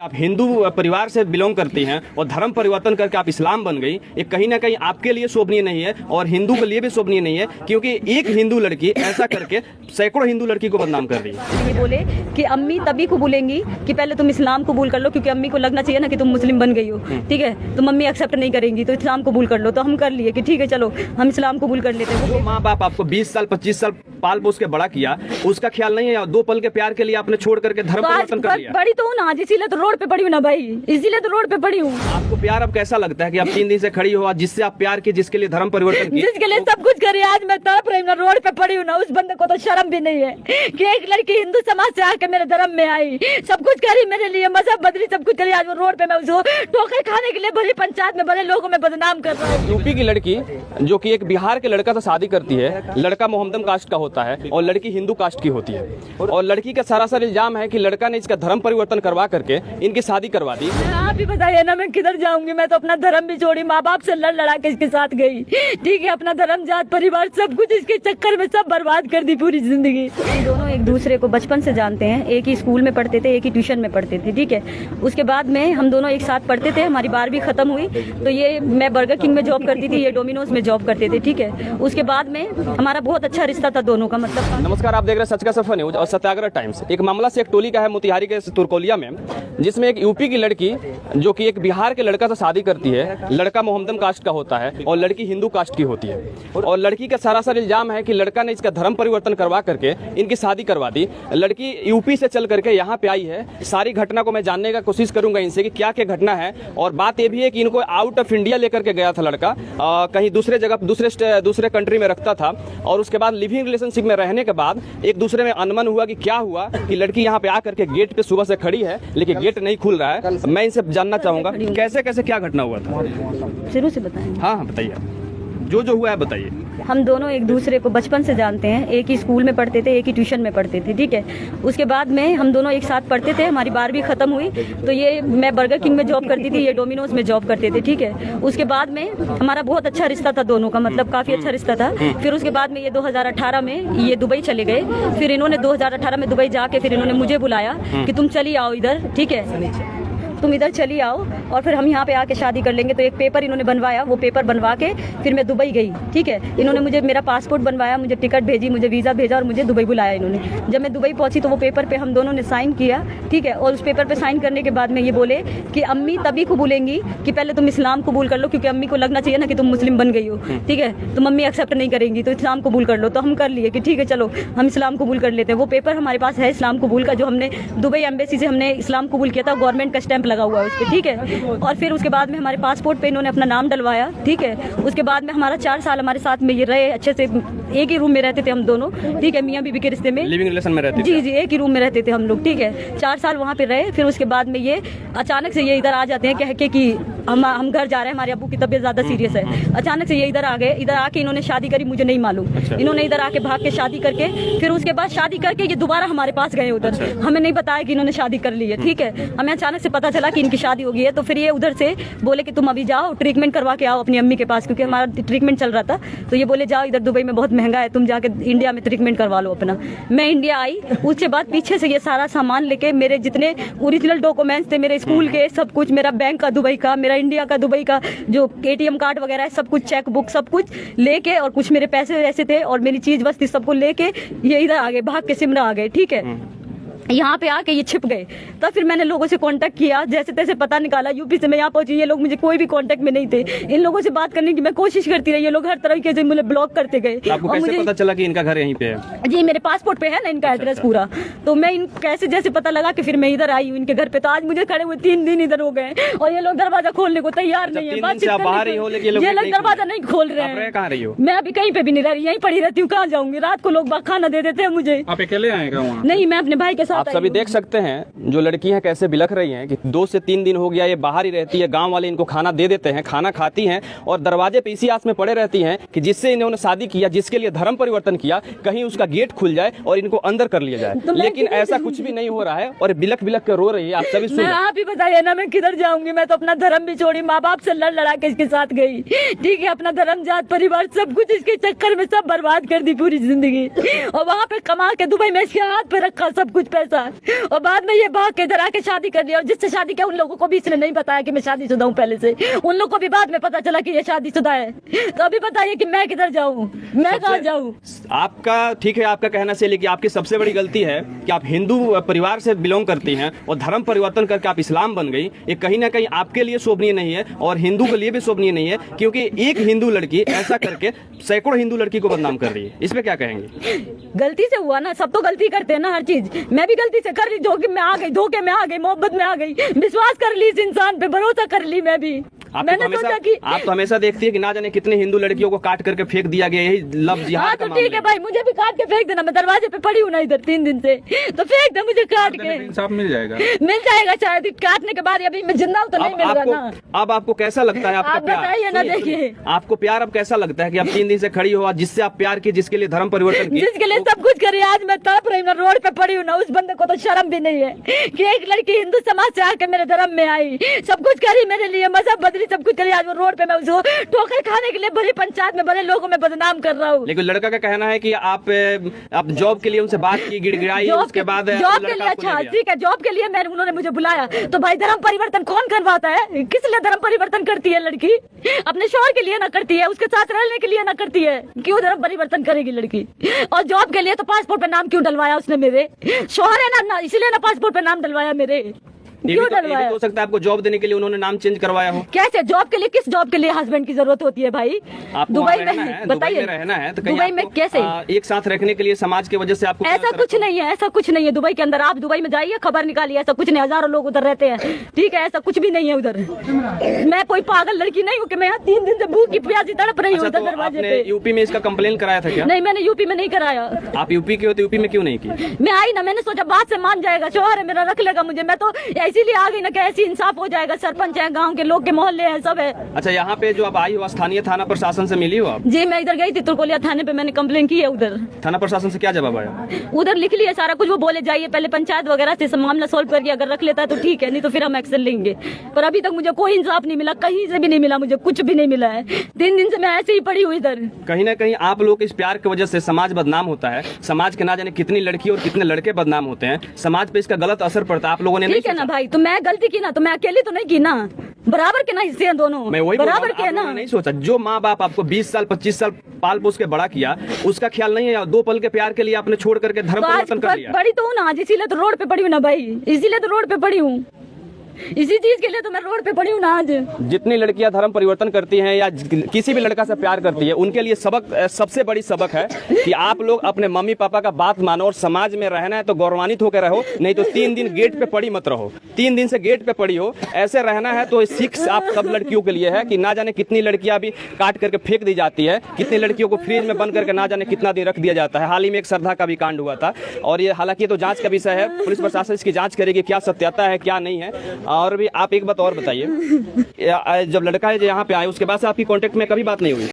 आप हिंदू परिवार से बिलोंग करती हैं और धर्म परिवर्तन करके आप इस्लाम बन गई, ये कहीं ना कहीं आपके लिए शोभनीय नहीं है और हिंदू के लिए भी शोभनीय नहीं है, क्योंकि एक हिंदू लड़की ऐसा करके सैकड़ों हिंदू लड़की को बदनाम कर रही है। ये बोले कि अम्मी तभी कबूलेंगी कि पहले तुम इस्लाम कबूल कर लो, क्योंकि अम्मी को लगना चाहिए ना कि तुम मुस्लिम बन गई हो, ठीक है। तो मम्मी एक्सेप्ट नहीं करेंगी तो इस्लाम कबूल कर लो। तो हम कर लिए कि ठीक है चलो हम इस्लाम कबूल कर लेते हैं। वो माँ बाप आपको 20 साल 25 साल पाल पोस के बड़ा किया, उसका ख्याल नहीं है, 2 पल के प्यार के लिए आपने छोड़ करके धर्म परिवर्तन कर लिया। बड़ी तो हूँ ना आज, इसीलिए तो रोड पे पड़ी हूँ ना भाई, इसीलिए तो रोड पे पड़ी हूँ। आपको प्यार अब कैसा लगता है कि आप 3 दिन से खड़ी हो, जिससे आप प्यार की, जिसके लिए धर्म परिवर्तन किया, जिसके लिए सब कुछ करे, आज मैं तड़प रही हूँ, रोड पे पड़ी हूँ ना। उस बंदे को तो शर्म भी नहीं है कि एक लड़की हिंदू समाज से आके मेरे धर्म में आई, सब कुछ करी मेरे लिए, मजहब बदली, सब कुछ करी। आज वो रोड पे मैं उसको ठोकर खाने के लिए भरी पंचायत में बड़े लोगों में बदनाम कर रहा हूँ। यूपी की लड़की जो कि एक बिहार के लड़का से शादी करती है, लड़का मोहम्मदन कास्ट का होता है और लड़की हिंदू कास्ट की होती है, और लड़की का सरासर इल्जाम है कि लड़का ने इसका धर्म परिवर्तन करवा करके इनकी शादी करवा दी। आप ही बताइए ना मैं किधर जाऊंगी, मैं तो अपना धर्म भी छोड़ी, माँ बाप से लड़ लड़ा के इसके साथ गई, ठीक है। अपना धर्म, जात, परिवार सब कुछ इसके चक्कर में सब बर्बाद कर दी पूरी जिंदगी। हम दोनों एक दूसरे को बचपन से जानते हैं, एक ही स्कूल में पढ़ते थे, एक ही ट्यूशन में पढ़ते थे, ठीक है। उसके बाद में हम दोनों एक साथ पढ़ते थे, हमारी 12वीं खत्म हुई तो ये मैं बर्गर किंग में जॉब करती थी, ये डोमिनोज में जॉब करते थे, ठीक है। उसके बाद में हमारा बहुत अच्छा रिश्ता था दोनों का, मतलब। नमस्कार, आप देख रहे हैं सच का सफर न्यूज और सत्याग्रह टाइम्स। एक मामला से एक टोली का है मोतिहारी के तुरकोलिया में, जिसमें एक यूपी की लड़की जो कि एक बिहार के लड़का से शादी करती है, लड़का मोहम्मदन कास्ट का होता है और लड़की हिंदू कास्ट की होती है, और लड़की का सरासर इल्जाम है कि लड़का ने इसका धर्म परिवर्तन करवा करके इनकी शादी करवा दी। लड़की यूपी से चल करके यहाँ पे आई है। सारी घटना को मैं जानने का कोशिश करूंगा इनसे कि क्या क्या घटना है, और बात ये भी है कि इनको आउट ऑफ इंडिया लेकर के गया था लड़का, कहीं दूसरे जगह दूसरे कंट्री में रखता था, और उसके बाद लिविंग रिलेशनशिप में रहने के बाद एक दूसरे में अनबन हुआ कि क्या हुआ कि लड़की यहाँ पे आकर के गेट पे सुबह से खड़ी है लेकिन गेट नहीं खुल रहा है। मैं इनसे जानना चाहूंगा कैसे कैसे क्या घटना हुआ था। शुरू से बताएं। हाँ बताइए, जो हुआ है बताइए। हम दोनों एक दूसरे को बचपन से जानते हैं, एक ही स्कूल में पढ़ते थे, एक ही ट्यूशन में पढ़ते थे, ठीक है। उसके बाद में हम दोनों एक साथ पढ़ते थे, हमारी 12वीं खत्म हुई तो ये मैं बर्गर किंग में जॉब करती थी, ये डोमिनोज में जॉब करते थे, ठीक है। उसके बाद में हमारा बहुत अच्छा रिश्ता था दोनों का, मतलब काफी अच्छा रिश्ता था। फिर उसके बाद में ये 2018 में ये दुबई चले गए। फिर इन्होंने 2018 में दुबई जाके फिर इन्होंने मुझे बुलाया कि तुम चली आओ इधर, ठीक है, तुम इधर चली आओ और फिर हम यहाँ पे आके शादी कर लेंगे। तो एक पेपर इन्होंने बनवाया, वो पेपर बनवा के फिर मैं दुबई गई, ठीक है। इन्होंने मुझे मेरा पासपोर्ट बनवाया, मुझे टिकट भेजी, मुझे वीज़ा भेजा और मुझे दुबई बुलाया इन्होंने। जब मैं दुबई पहुंची तो वो पेपर पे हम दोनों ने साइन किया, ठीक है। और उस पेपर पे साइन करने के बाद में ये बोले कि अम्मी तभी कबूलेंगी कि पहले तुम इस्लाम कबूल कर लो, क्योंकि अम्मी को लगना चाहिए ना कि तुम मुस्लिम बन गई हो, ठीक है। तो मम्मी एक्सेप्ट नहीं करेंगी तो इस्लाम कबूल कर लो। तो हम कर लिए कि ठीक है चलो हम इस्लाम कबूल कर लेते हैं। वो पेपर हमारे पास है इस्लाम कबूल का, जो हमने दुबई एम्बेसी से हमने इस्लाम कबूल किया था, गवर्नमेंट का स्टैंप लगा हुआ है उस पर, ठीक है। और फिर उसके बाद में हमारे पासपोर्ट पे इन्होंने अपना नाम डलवाया, ठीक है। उसके बाद में हमारा 4 साल हमारे साथ में ये रहे, अच्छे से एक ही रूम में रहते थे हम दोनों, ठीक है, मियाँ बीवी के रिश्ते में, लिविंग रिलेशन में रहते थे। जी, एक ही रूम में रहते थे हम लोग, ठीक है। 4 साल वहाँ पे रहे। फिर उसके बाद में ये अचानक से ये इधर आ जाते हैं कह के कि हम घर जा रहे हैं, हमारे अब्बू की तबीयत ज्यादा सीरियस है। अचानक से ये इधर आ गए, इधर आके इन्होंने शादी करी, मुझे नहीं मालूम। इन्होंने इधर आके भाग के शादी करके फिर उसके बाद शादी करके ये दोबारा हमारे पास गए उधर। हमें नहीं बताया कि इन्होंने शादी कर ली है, ठीक है। हमें अचानक से पता चला कि इनकी शादी हो गई है। तो फिर ये उधर से बोले कि तुम अभी जाओ ट्रीटमेंट करवा के आओ अपनी अम्मी के पास, क्योंकि हमारा ट्रीटमेंट चल रहा था। तो ये बोले जाओ, इधर दुबई में बहुत महंगा है, तुम जाके इंडिया में ट्रीटमेंट करवा लो अपना। मैं इंडिया आई, उसके बाद पीछे से ये सारा सामान लेके, मेरे जितने ओरिजिनल डॉक्यूमेंट्स थे, मेरे स्कूल के सब कुछ, मेरा बैंक का दुबई का, मेरा इंडिया का दुबई का जो ATM कार्ड वगैरह है सब कुछ, चेक बुक सब कुछ लेके, और कुछ मेरे पैसे ऐसे थे और मेरी चीज वस्ती सबको लेके ये इधर आ गए, भाग के सिमरा आ गए, ठीक है। यहाँ पे आके ये छिप गए। तब फिर मैंने लोगों से कांटेक्ट किया, जैसे तैसे पता निकाला, यूपी से मैं यहाँ पहुंची। ये लोग मुझे कोई भी कांटेक्ट में नहीं थे। इन लोगों से बात करने की मैं कोशिश करती रही, ये लोग हर तरीके से मुझे ब्लॉक करते गए। आपको कैसे पता चला कि इनका घर यहीं पे है? जी, मेरे पासपोर्ट पे है ना इनका एड्रेस पूरा। तो मैं इन कैसे जैसे पता लगा कि फिर मैं इधर आई हूँ इनके घर पे। तो आज मुझे खड़े हुए 3 दिन इधर हो गए और ये लोग दरवाजा खोलने को तैयार नहीं है। ये लोग दरवाजा नहीं खोल रहे हैं। कहाँ रही हो? मैं अभी कहीं पे भी नहीं रह रही, यहीं पड़ी रहती हूँ। कहाँ जाऊंगी? रात को लोग खाना दे देते हैं मुझे। आप अकेले आएगा वहाँ? नहीं, मैं अपने भाई के साथ। आप सभी देख सकते हैं जो लड़कियां कैसे बिलख रही हैं कि 2 से 3 दिन हो गया ये बाहर ही रहती है। गांव वाले इनको खाना दे देते हैं, खाना खाती हैं और दरवाजे पे इसी आस में पड़े रहती हैं कि जिससे इन्होंने शादी किया, जिसके लिए धर्म परिवर्तन किया, कहीं उसका गेट खुल जाए और इनको अंदर कर लिया जाए। लेकिन ऐसा कुछ भी नहीं हो रहा है और बिलख बिलख कर रो रही है। आप सभी सुन, आप ही बताइए ना मैं किधर जाऊंगी? मैं तो अपना धर्म भी छोड़ी, माँ बाप से लड़ लड़ा के इसके साथ गई, ठीक है। अपना धर्म, जात, परिवार सब कुछ इसके चक्कर में सब बर्बाद कर दी पूरी जिंदगी। और वहाँ पे कमा के दुबई में इसके हाथ पे रखा सब कुछ मेरे साथ, और बाद में ये भाग के इधर आके शादी कर लिया, और जिससे शादी किया उन लोगों को भी इसने नहीं बताया कि मैं शादीशुदा हूँ पहले से, उन लोगों को भी बाद में पता चला कि ये शादीशुदा है। तो अभी बताइए कि मैं किधर जाऊँ, मैं कहाँ जाऊँ? आपका ठीक है, आपका कहना सही, लेकिन आपकी सबसे बड़ी गलती है कि आप हिंदू परिवार से बिलोंग करती हैं और धर्म परिवर्तन करके आप इस्लाम बन गई। ये कहीं ना कहीं आपके लिए शोभनीय नहीं है और हिंदू के लिए भी शोभनीय नहीं है, क्योंकि एक हिंदू लड़की ऐसा करके सैकड़ों हिंदू लड़की को बदनाम कर रही है। इस पे क्या कहेंगे? गलती से हुआ ना, सब तो गलती करते हैं ना, हर चीज मैं भी गलती से कर ली, धोखे में आ गई, मोहब्बत में आ गई, विश्वास कर ली इस इंसान पे, भरोसा कर ली मैं भी। मैंने सोचा कि आप तो हमेशा देखती है कि ना जाने कितने हिंदू लड़कियों को काट करके फेंक दिया गया, यही लव जिहाद हाँ का तो ठीक है भाई, मुझे भी काट के फेंक देना, मैं दरवाजे पे पड़ी हूँ ना इधर 3 दिन से, तो फेंक दे मुझे काट के। इंसाफ मिल जाएगा शायद काटने के बाद, अभी मैं जिंदा हूँ तो नहीं मिल रहा ना। अब आपको कैसा लगता है आपका आप बताइए ना, देखिए आपको प्यार अब कैसा लगता है कि आप 3 दिन से खड़ी हो, जिससे आप प्यार की, जिसके लिए धर्म परिवर्तन की, जिसके लिए सब कुछ करी, आज मैं तड़प रही हूँ, रोड पे पड़ी हूँ ना, उस बंदे को तो शर्म भी नहीं है कि एक लड़की हिंदू समाज से आके मेरे धर्म में आई, सब कुछ करी मेरे लिए, मजहब बदली, सब कुछ करी, आज वो रोड पे मैं उसको ठोकर खाने के लिए भरी पंचायत में बड़े लोगों में बदनाम कर रहा हूँ। लेकिन लड़का का कहना है कि आप जॉब के लिए उनसे बात की, गिड़गिड़ाई, उसके बाद जॉब के लिए, अच्छा ठीक है, जॉब के लिए उन्होंने मुझे बुलाया, तो भाई धर्म परिवर्तन कौन करवाता है? किस लिए धर्म परिवर्तन करती है लड़की? अपने शौहर के लिए ना करती है, उसके साथ रहने के लिए ना करती है, क्यों धर्म परिवर्तन करेगी लड़की? और जॉब के लिए तो पासपोर्ट पे नाम क्यों डलवाया उसने? मेरे शौहर है ना, इसलिए ना पासपोर्ट पे नाम डलवाया मेरे, क्यों डलवाया? हो सकता है आपको जॉब देने के लिए उन्होंने नाम चेंज करवाया हो। कैसे जॉब के लिए? किस जॉब के लिए हस्बैंड की जरूरत होती है भाई? दुबई में बताइए, रहना है तो दुबई में कैसे एक साथ रखने के लिए समाज की वजह से आपको? ऐसा कुछ नहीं है, ऐसा कुछ नहीं है दुबई के अंदर। आप दुबई में जाइए, खबर निकालिए, ऐसा कुछ नहीं, हजारों लोग उधर रहते हैं, ठीक है, ऐसा कुछ भी नहीं है उधर। मैं कोई पागल लड़की नहीं हूँ कि मैं यहाँ 3 दिन से भूखी प्यासी तड़प रही हूँ दरवाजे पे। यूपी में इसका कंप्लेन कराया था क्या? नहीं, मैंने यूपी में नहीं कराया। आप यूपी के हो तो यूपी में क्यों नहीं की? मैं आई ना, मैंने सोचा बात से मान जाएगा, शौहर है मेरा, रख लेगा मुझे, मैं तो इसीलिए आ गई ना कि ऐसी इंसाफ हो जाएगा, सरपंच है, गांव के लोग के मोहल्ले हैं, सब है। अच्छा, यहाँ पे जो आप आई हो, स्थानीय थाना प्रशासन से मिली हो आप? जी, मैं इधर गई थी तुरकोलिया थाने पे, मैंने कंप्लेन की है उधर। थाना प्रशासन से क्या जवाब आया? उधर लिख लिया सारा कुछ, वो बोले जाइए पहले पंचायत वगैरह से मामला सोल्व करके, अगर रख लेता है तो ठीक है, नहीं तो फिर हम एक्शन लेंगे। पर अभी तक मुझे कोई इंसाफ नहीं मिला, कहीं से भी नहीं मिला, मुझे कुछ भी नहीं मिला है। 3 दिन से मैं ऐसे ही पड़ी हुई इधर। कहीं ना कहीं आप लोग इस प्यार की वजह से समाज बदनाम होता है, समाज के ना जाने कितनी लड़की और कितने लड़के बदनाम होते हैं, समाज पे इसका गलत असर पड़ता है। आप लोगों ने नहीं ठीक है ना भाई, तो मैं गलती की ना, तो मैं अकेली तो नहीं की ना, बराबर के ना हिस्से हैं दोनों, मैं वही बराबर के है ना। नहीं सोचा, जो माँ बाप आपको 20 साल 25 साल पाल पोस के बड़ा किया, उसका ख्याल नहीं है? 2 पल के प्यार के लिए आपने छोड़ करके धर्म परिवर्तन कर लिया। बड़ी तो हूँ ना आज, इसीलिए तो रोड पे पड़ी हूँ ना भाई, इसीलिए तो रोड पे पड़ी हूँ, इसी चीज के लिए तो मैं रोड पे पड़ी हूँ ना आज। जितनी लड़कियां धर्म परिवर्तन करती हैं या किसी भी लड़का से प्यार करती है, उनके लिए सबसे बड़ी सबक है कि आप लोग अपने मम्मी पापा का बात मानो, और समाज में रहना है तो गौरवान्वित होकर रहो, नहीं तो 3 दिन गेट पे पड़ी मत रहो। 3 दिन से गेट पे पड़ी हो, ऐसे रहना है तो सीख आप सब लड़कियों के लिए है कि ना जाने कितनी लड़कियां भी काट करके फेंक दी जाती है, कितनी लड़कियों को फ्रिज में बंद करके ना जाने कितना दिन रख दिया जाता है। हाल ही में एक श्रद्धा का भी कांड हुआ था, और ये हालांकि तो जांच का विषय है, पुलिस प्रशासन इसकी जांच करेगी क्या सत्यता है क्या नहीं है। और भी आप एक बात और बताइए, जब लड़का है जो यहाँ पे आए उसके बाद से आपकी कांटेक्ट में कभी बात नहीं हुई?